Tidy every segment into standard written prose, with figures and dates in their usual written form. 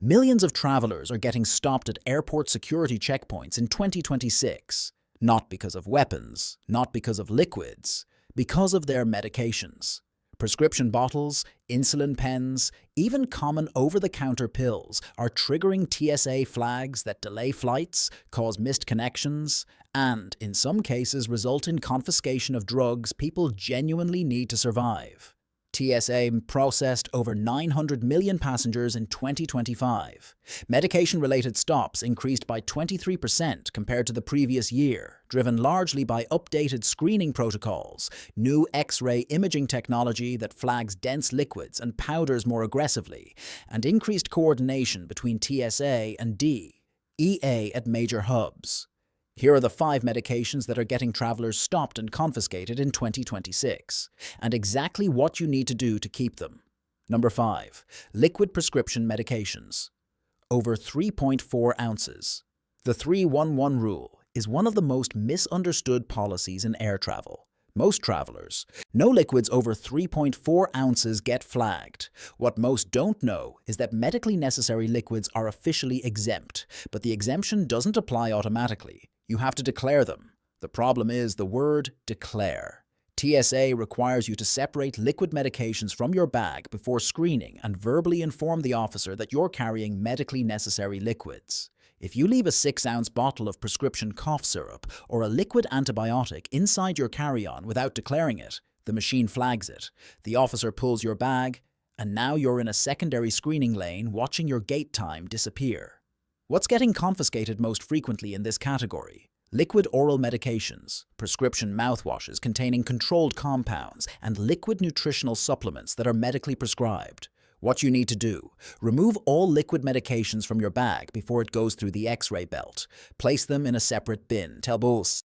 Millions of travelers are getting stopped at airport security checkpoints in 2026, not because of weapons, not because of liquids, because of their medications. Prescription bottles, insulin pens, even common over-the-counter pills are triggering TSA flags that delay flights, cause missed connections, and, in some cases, result in confiscation of drugs people genuinely need to survive. TSA processed over 900 million passengers in 2025. Medication-related stops increased by 23% compared to the previous year, driven largely by updated screening protocols, new X-ray imaging technology that flags dense liquids and powders more aggressively, and increased coordination between TSA and DEA at major hubs. Here are the 5 medications that are getting travelers stopped and confiscated in 2026, and exactly what you need to do to keep them. Number 5. Liquid prescription medications. Over 3.4 ounces. The 3-1-1 rule is one of the most misunderstood policies in air travel. Most travelers know liquids over 3.4 ounces get flagged. What most don't know is that medically necessary liquids are officially exempt, but the exemption doesn't apply automatically. You have to declare them. The problem is the word declare. TSA requires you to separate liquid medications from your bag before screening and verbally inform the officer that you're carrying medically necessary liquids. If you leave a 6-ounce bottle of prescription cough syrup or a liquid antibiotic inside your carry-on without declaring it, the machine flags it. The officer pulls your bag, and now you're in a secondary screening lane watching your gate time disappear. What's getting confiscated most frequently in this category? Liquid oral medications, prescription mouthwashes containing controlled compounds, and liquid nutritional supplements that are medically prescribed. What you need to do: remove all liquid medications from your bag before it goes through the X-ray belt. Place them in a separate bin. Tell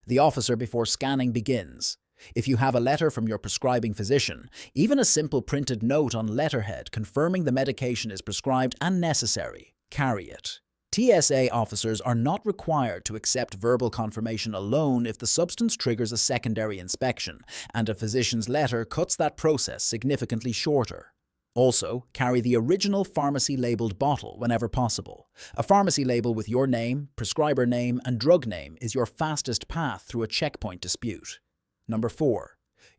the officer before scanning begins. If you have a letter from your prescribing physician, even a simple printed note on letterhead confirming the medication is prescribed and necessary, carry it. TSA officers are not required to accept verbal confirmation alone if the substance triggers a secondary inspection, and a physician's letter cuts that process significantly shorter. Also, carry the original pharmacy-labeled bottle whenever possible. A pharmacy label with your name, prescriber name, and drug name is your fastest path through a checkpoint dispute. Number 4.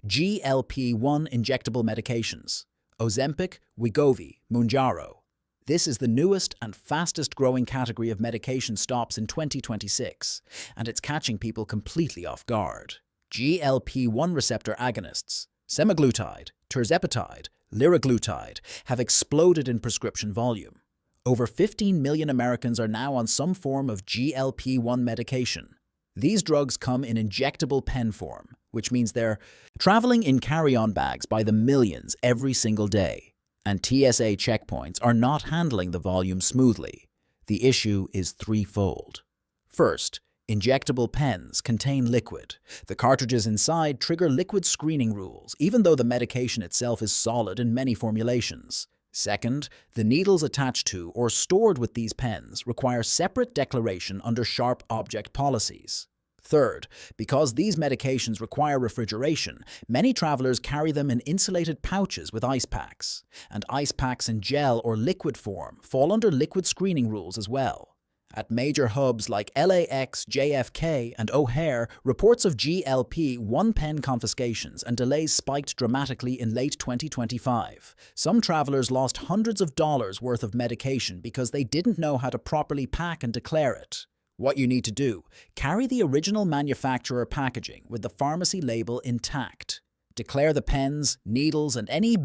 GLP-1 injectable medications. Ozempic, Wegovy, Mounjaro. This is the newest and fastest-growing category of medication stops in 2026, and it's catching people completely off guard. GLP-1 receptor agonists, semaglutide, tirzepatide, liraglutide, have exploded in prescription volume. Over 15 million Americans are now on some form of GLP-1 medication. These drugs come in injectable pen form, which means they're traveling in carry-on bags by the millions every single day. And TSA checkpoints are not handling the volume smoothly. The issue is threefold. First, injectable pens contain liquid. The cartridges inside trigger liquid screening rules, even though the medication itself is solid in many formulations. Second, the needles attached to or stored with these pens require separate declaration under sharp object policies. Third, because these medications require refrigeration, many travelers carry them in insulated pouches with ice packs. And ice packs in gel or liquid form fall under liquid screening rules as well. At major hubs like LAX, JFK, and O'Hare, reports of GLP-1 pen confiscations and delays spiked dramatically in late 2025. Some travelers lost hundreds of dollars worth of medication because they didn't know how to properly pack and declare it. What you need to do: carry the original manufacturer packaging with the pharmacy label intact. Declare the pens, needles, and any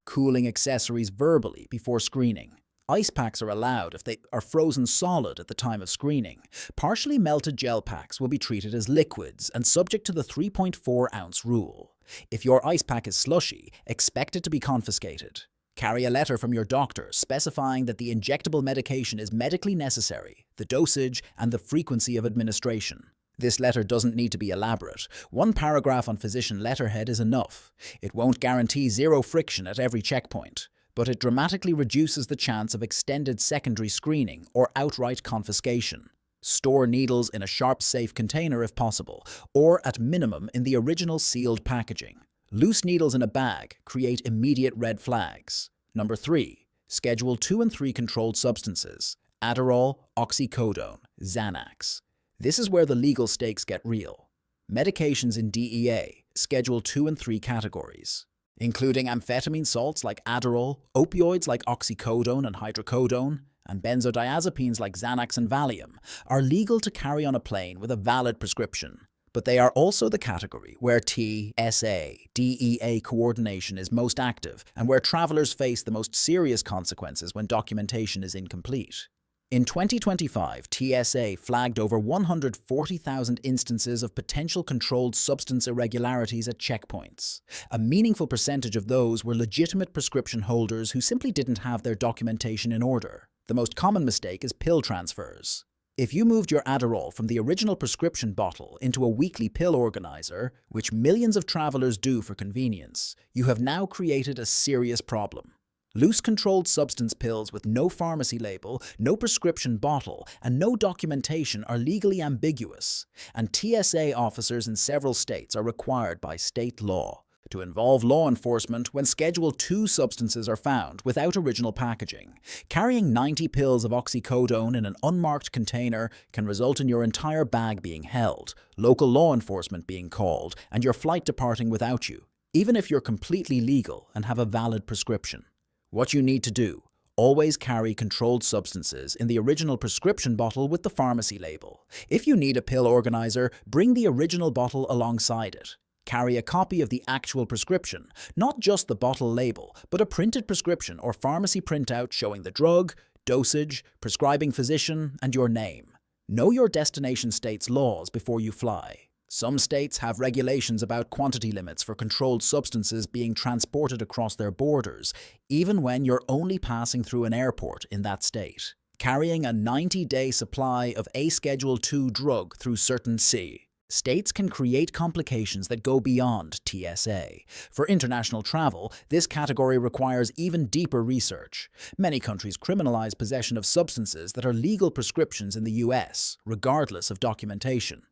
cooling accessories verbally before screening. Ice packs are allowed if they are frozen solid at the time of screening. Partially melted gel packs will be treated as liquids and subject to the 3.4-ounce rule. If your ice pack is slushy, expect it to be confiscated. Carry a letter from your doctor specifying that the injectable medication is medically necessary, the dosage, and the frequency of administration. This letter doesn't need to be elaborate. One paragraph on physician letterhead is enough. It won't guarantee zero friction at every checkpoint, but it dramatically reduces the chance of extended secondary screening or outright confiscation. Store needles in a sharp, safe container if possible, or at minimum in the original sealed packaging. Loose needles in a bag create immediate red flags. Number 3. Schedule 2 and 3 controlled substances: Adderall, oxycodone, Xanax. This is where the legal stakes get real. Medications in DEA, Schedule 2 and 3 categories, including amphetamine salts like Adderall, opioids like oxycodone and hydrocodone, and benzodiazepines like Xanax and Valium, are legal to carry on a plane with a valid prescription. But they are also the category where TSA, DEA coordination is most active and where travelers face the most serious consequences when documentation is incomplete. In 2025, TSA flagged over 140,000 instances of potential controlled substance irregularities at checkpoints. A meaningful percentage of those were legitimate prescription holders who simply didn't have their documentation in order. The most common mistake is pill transfers. If you moved your Adderall from the original prescription bottle into a weekly pill organizer, which millions of travelers do for convenience, you have now created a serious problem. Loose controlled substance pills with no pharmacy label, no prescription bottle, and no documentation are legally ambiguous, and TSA officers in several states are required by state law to involve law enforcement when Schedule 2 substances are found without original packaging. Carrying 90 pills of oxycodone in an unmarked container can result in your entire bag being held, local law enforcement being called, and your flight departing without you, even if you're completely legal and have a valid prescription. What you need to do: always carry controlled substances in the original prescription bottle with the pharmacy label. If you need a pill organizer, bring the original bottle alongside it. Carry a copy of the actual prescription, not just the bottle label, but a printed prescription or pharmacy printout showing the drug, dosage, prescribing physician, and your name. Know your destination state's laws before you fly. Some states have regulations about quantity limits for controlled substances being transported across their borders, even when you're only passing through an airport in that state. Carrying a 90-day supply of a Schedule 2 drug through certain states can create complications that go beyond TSA. For international travel, this category requires even deeper research. Many countries criminalize possession of substances that are legal prescriptions in the US, regardless of documentation.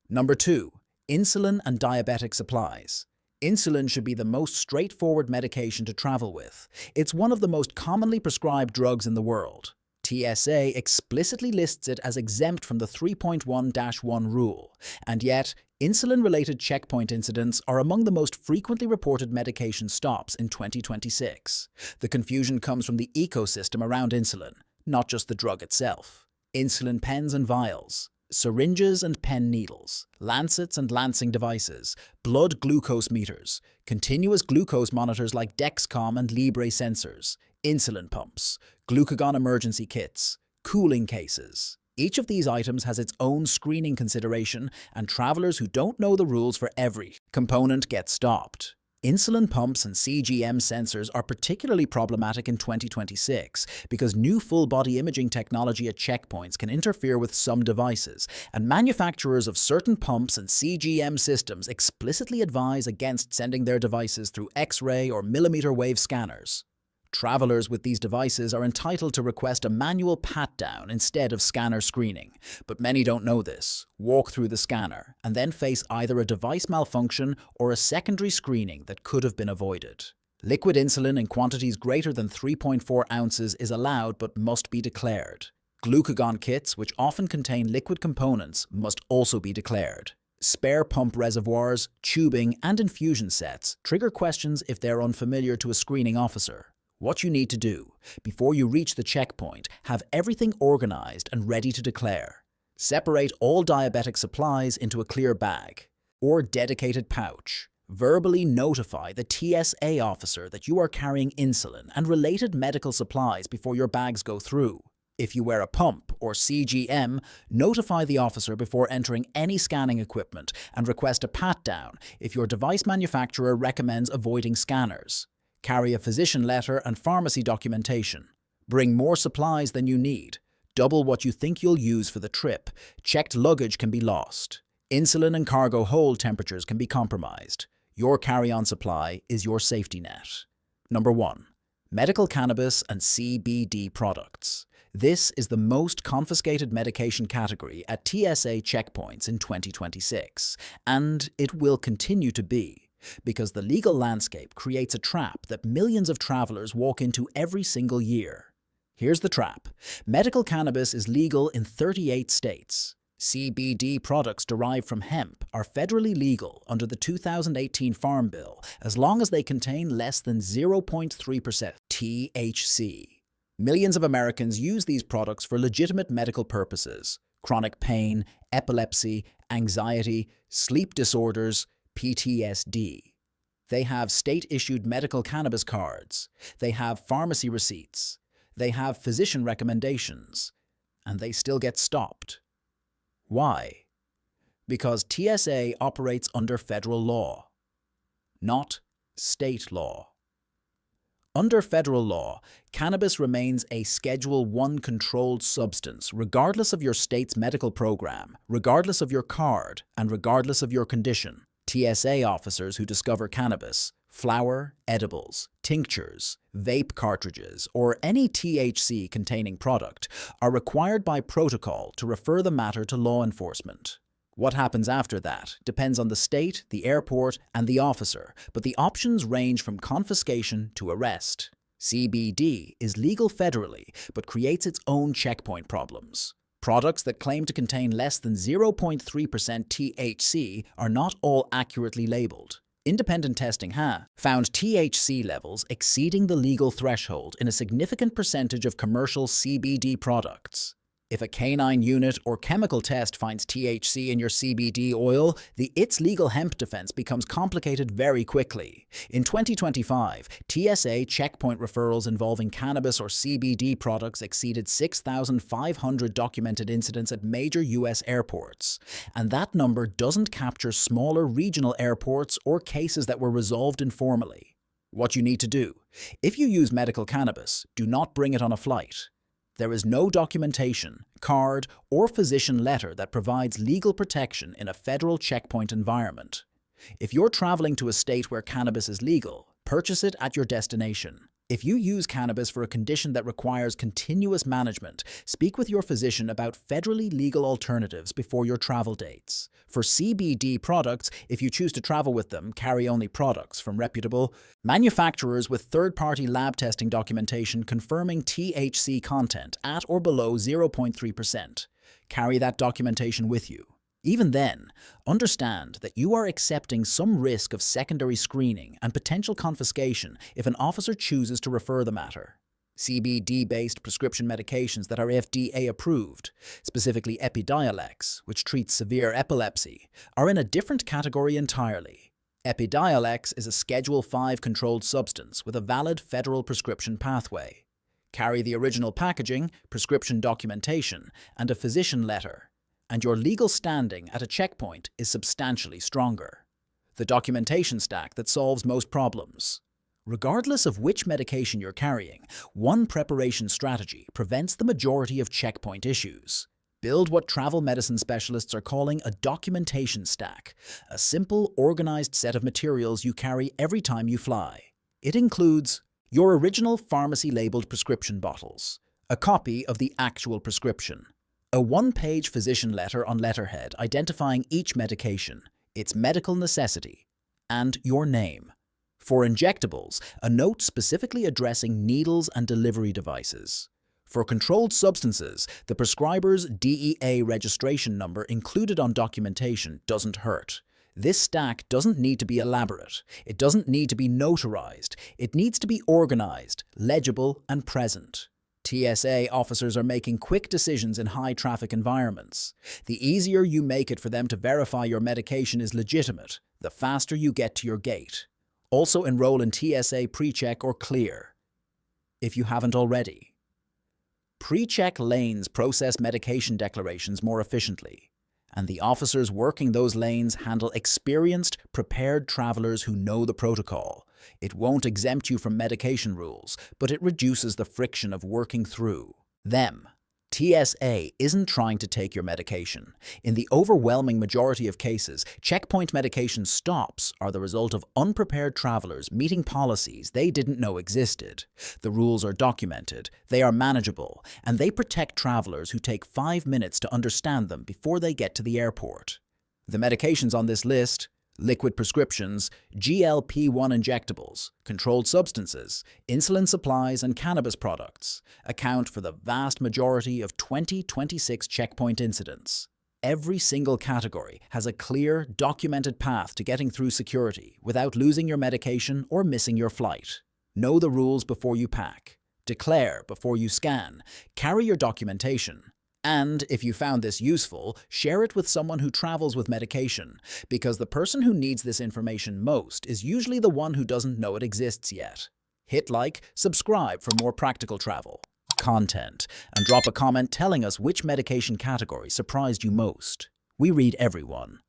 Number 2. Insulin and diabetic supplies. Insulin should be the most straightforward medication to travel with. It's one of the most commonly prescribed drugs in the world. TSA explicitly lists it as exempt from the 3.1-1 rule, and yet insulin-related checkpoint incidents are among the most frequently reported medication stops in 2026. The confusion comes from the ecosystem around insulin, not just the drug itself. Insulin pens and vials, syringes and pen needles, lancets and lancing devices, blood glucose meters, continuous glucose monitors like Dexcom and Libre sensors, insulin pumps, glucagon emergency kits, cooling cases. Each of these items has its own screening consideration, and travelers who don't know the rules for every component get stopped. Insulin pumps and CGM sensors are particularly problematic in 2026 because new full-body imaging technology at checkpoints can interfere with some devices, and manufacturers of certain pumps and CGM systems explicitly advise against sending their devices through X-ray or millimeter wave scanners. Travelers with these devices are entitled to request a manual pat-down instead of scanner screening, but many don't know this, walk through the scanner, and then face either a device malfunction or a secondary screening that could have been avoided. Liquid insulin in quantities greater than 3.4 ounces is allowed but must be declared. Glucagon kits, which often contain liquid components, must also be declared. Spare pump reservoirs, tubing, and infusion sets trigger questions if they're unfamiliar to a screening officer. What you need to do: before you reach the checkpoint, have everything organized and ready to declare. Separate all diabetic supplies into a clear bag or dedicated pouch. Verbally notify the TSA officer that you are carrying insulin and related medical supplies before your bags go through. If you wear a pump or CGM, notify the officer before entering any scanning equipment and request a pat-down if your device manufacturer recommends avoiding scanners. Carry a physician letter and pharmacy documentation. Bring more supplies than you need. Double what you think you'll use for the trip. Checked luggage can be lost. Insulin and cargo hold temperatures can be compromised. Your carry-on supply is your safety net. Number 1. Medical cannabis and CBD products. This is the most confiscated medication category at TSA checkpoints in 2026, and it will continue to be. Because the legal landscape creates a trap that millions of travelers walk into every single year. Here's the trap. Medical cannabis is legal in 38 states. CBD products derived from hemp are federally legal under the 2018 Farm Bill as long as they contain less than 0.3% THC. Millions of Americans use these products for legitimate medical purposes: chronic pain, epilepsy, anxiety, sleep disorders, PTSD. They have state-issued medical cannabis cards. They have pharmacy receipts. They have physician recommendations. And they still get stopped. Why? Because TSA operates under federal law, not state law. Under federal law, cannabis remains a Schedule I controlled substance regardless of your state's medical program, regardless of your card, and regardless of your condition. TSA officers who discover cannabis, flower, edibles, tinctures, vape cartridges, or any THC-containing product are required by protocol to refer the matter to law enforcement. What happens after that depends on the state, the airport, and the officer, but the options range from confiscation to arrest. CBD is legal federally, but creates its own checkpoint problems. Products that claim to contain less than 0.3% THC are not all accurately labeled. Independent testing found THC levels exceeding the legal threshold in a significant percentage of commercial CBD products. If a canine unit or chemical test finds THC in your CBD oil, the "it's legal" hemp defense becomes complicated very quickly. In 2025, TSA checkpoint referrals involving cannabis or CBD products exceeded 6,500 documented incidents at major U.S. airports. And that number doesn't capture smaller regional airports or cases that were resolved informally. What you need to do: if you use medical cannabis, do not bring it on a flight. There is no documentation, card, or physician letter that provides legal protection in a federal checkpoint environment. If you're traveling to a state where cannabis is legal, purchase it at your destination. If you use cannabis for a condition that requires continuous management, speak with your physician about federally legal alternatives before your travel dates. For CBD products, if you choose to travel with them, carry only products from reputable manufacturers with third-party lab testing documentation confirming THC content at or below 0.3%. Carry that documentation with you. Even then, understand that you are accepting some risk of secondary screening and potential confiscation if an officer chooses to refer the matter. CBD-based prescription medications that are FDA approved, specifically Epidiolex, which treats severe epilepsy, are in a different category entirely. Epidiolex is a Schedule V controlled substance with a valid federal prescription pathway. Carry the original packaging, prescription documentation, and a physician letter, and your legal standing at a checkpoint is substantially stronger. The documentation stack that solves most problems. Regardless of which medication you're carrying, one preparation strategy prevents the majority of checkpoint issues. Build what travel medicine specialists are calling a documentation stack, a simple, organized set of materials you carry every time you fly. It includes your original pharmacy-labeled prescription bottles, a copy of the actual prescription, a one-page physician letter on letterhead identifying each medication, its medical necessity, and your name. For injectables, a note specifically addressing needles and delivery devices. For controlled substances, the prescriber's DEA registration number included on documentation doesn't hurt. This stack doesn't need to be elaborate. It doesn't need to be notarized. It needs to be organized, legible, and present. TSA officers are making quick decisions in high-traffic environments. The easier you make it for them to verify your medication is legitimate, the faster you get to your gate. Also enroll in TSA PreCheck or Clear, if you haven't already. PreCheck lanes process medication declarations more efficiently, and the officers working those lanes handle experienced, prepared travelers who know the protocol. It won't exempt you from medication rules, but it reduces the friction of working through them. TSA isn't trying to take your medication. In the overwhelming majority of cases, checkpoint medication stops are the result of unprepared travelers meeting policies they didn't know existed. The rules are documented, they are manageable, and they protect travelers who take 5 minutes to understand them before they get to the airport. The medications on this list liquid prescriptions, GLP-1 injectables, controlled substances, insulin supplies, and cannabis products account for the vast majority of 2026 checkpoint incidents. Every single category has a clear, documented path to getting through security without losing your medication or missing your flight. Know the rules before you pack. Declare before you scan. Carry your documentation. And if you found this useful, share it with someone who travels with medication, because the person who needs this information most is usually the one who doesn't know it exists yet. Hit like, subscribe for more practical travel content, and drop a comment telling us which medication category surprised you most. We read everyone.